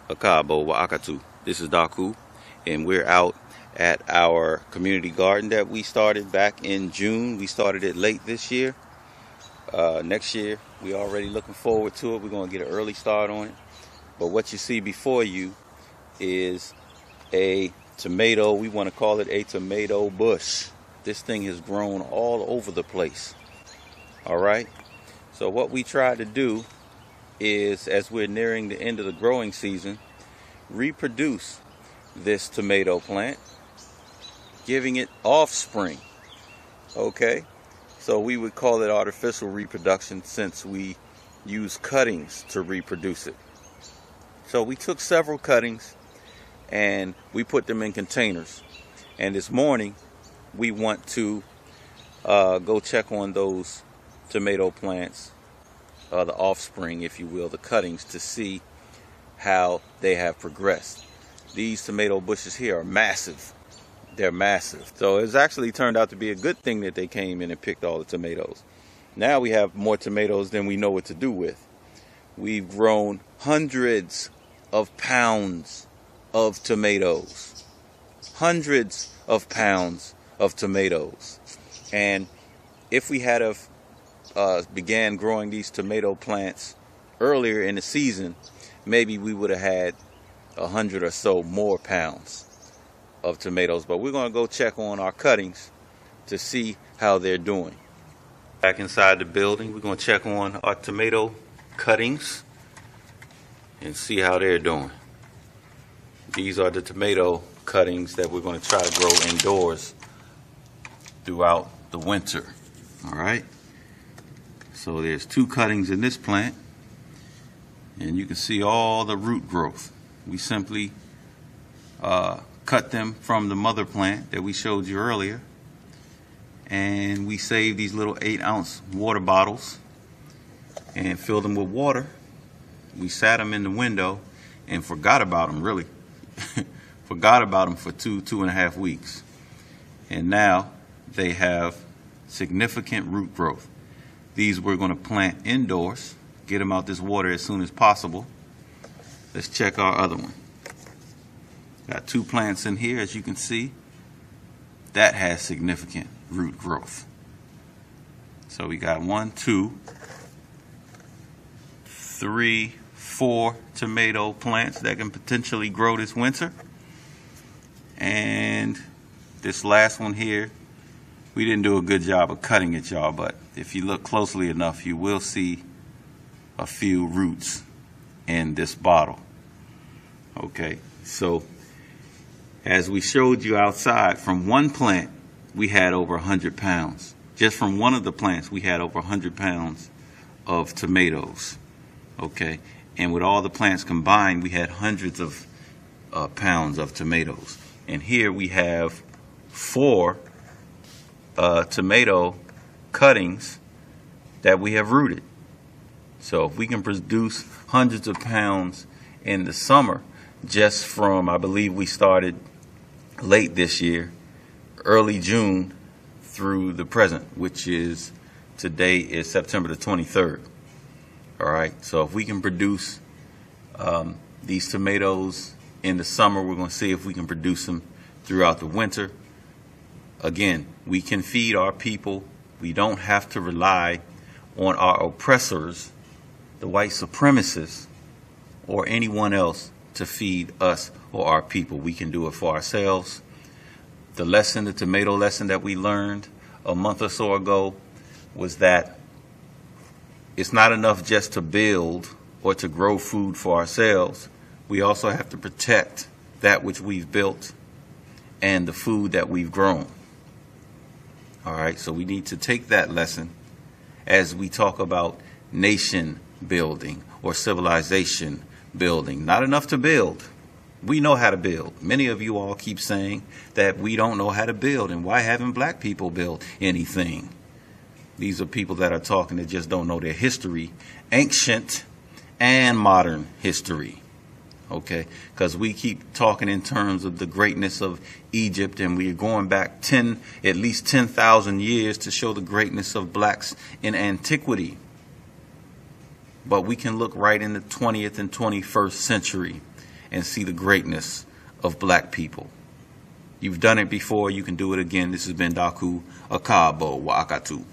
Akabo Waakatu. This is Daku, and we're out at our community garden that we started back in June. We started it late this year. Next year, we're already looking forward to it. We're going to get an early start on it. But what you see before you is a tomato. We want to call it a tomato bush. This thing has grown all over the place. All right. So what we try to do is, as we're nearing the end of the growing season, reproduce this tomato plant, giving it offspring. Okay, so we would call it artificial reproduction since we use cuttings to reproduce it. So we took several cuttings and we put them in containers, and this morning we want to go check on those tomato plants, the offspring, if you will, the cuttings, to see how they have progressed. These tomato bushes here are massive. They're massive. So it's actually turned out to be a good thing that they came in and picked all the tomatoes. Now we have more tomatoes than we know what to do with. We've grown hundreds of pounds of tomatoes. Hundreds of pounds of tomatoes. And if we had began growing these tomato plants earlier in the season, maybe we would have had 100 or so more pounds of tomatoes. But we're going to go check on our cuttings to see how they're doing. Back inside the building, we're going to check on our tomato cuttings and see how they're doing. These are the tomato cuttings that we're going to try to grow indoors throughout the winter. All right. So there's 2 cuttings in this plant, and you can see all the root growth. We simply cut them from the mother plant that we showed you earlier, and we saved these little 8-ounce water bottles and filled them with water. We sat them in the window and forgot about them, really. Forgot about them for 2.5 weeks. And now they have significant root growth. These we're going to plant indoors, get them out this water as soon as possible. Let's check our other one. Got 2 plants in here, as you can see. That has significant root growth. So we got 1, 2, 3, 4 tomato plants that can potentially grow this winter. And this last one here, we didn't do a good job of cutting it, y'all, but if you look closely enough, you will see a few roots in this bottle. Okay, so as we showed you outside, from one plant, we had over 100 pounds. Just from one of the plants, we had over 100 pounds of tomatoes. Okay, and with all the plants combined, we had hundreds of pounds of tomatoes. And here we have 4 tomato cuttings that we have rooted. So if we can produce hundreds of pounds in the summer, just from, I believe we started late this year, early June through the present, which is, today is September the 23rd. All right, so if we can produce these tomatoes in the summer, we're going to see if we can produce them throughout the winter. Again, we can feed our people. We don't have to rely on our oppressors, the white supremacists, or anyone else to feed us or our people. We can do it for ourselves. The lesson, the tomato lesson that we learned a month or so ago, was that it's not enough just to build or to grow food for ourselves. We also have to protect that which we've built and the food that we've grown. All right, so we need to take that lesson as we talk about nation building or civilization building. Not enough to build. We know how to build. Many of you all keep saying that we don't know how to build, and why haven't black people built anything? These are people that are talking that just don't know their history, ancient and modern history. Okay, because we keep talking in terms of the greatness of Egypt, and we're going back at least 10,000 years to show the greatness of blacks in antiquity. But we can look right in the 20th and 21st century and see the greatness of black people. You've done it before, you can do it again. This has been Daku Akabo Wakatu.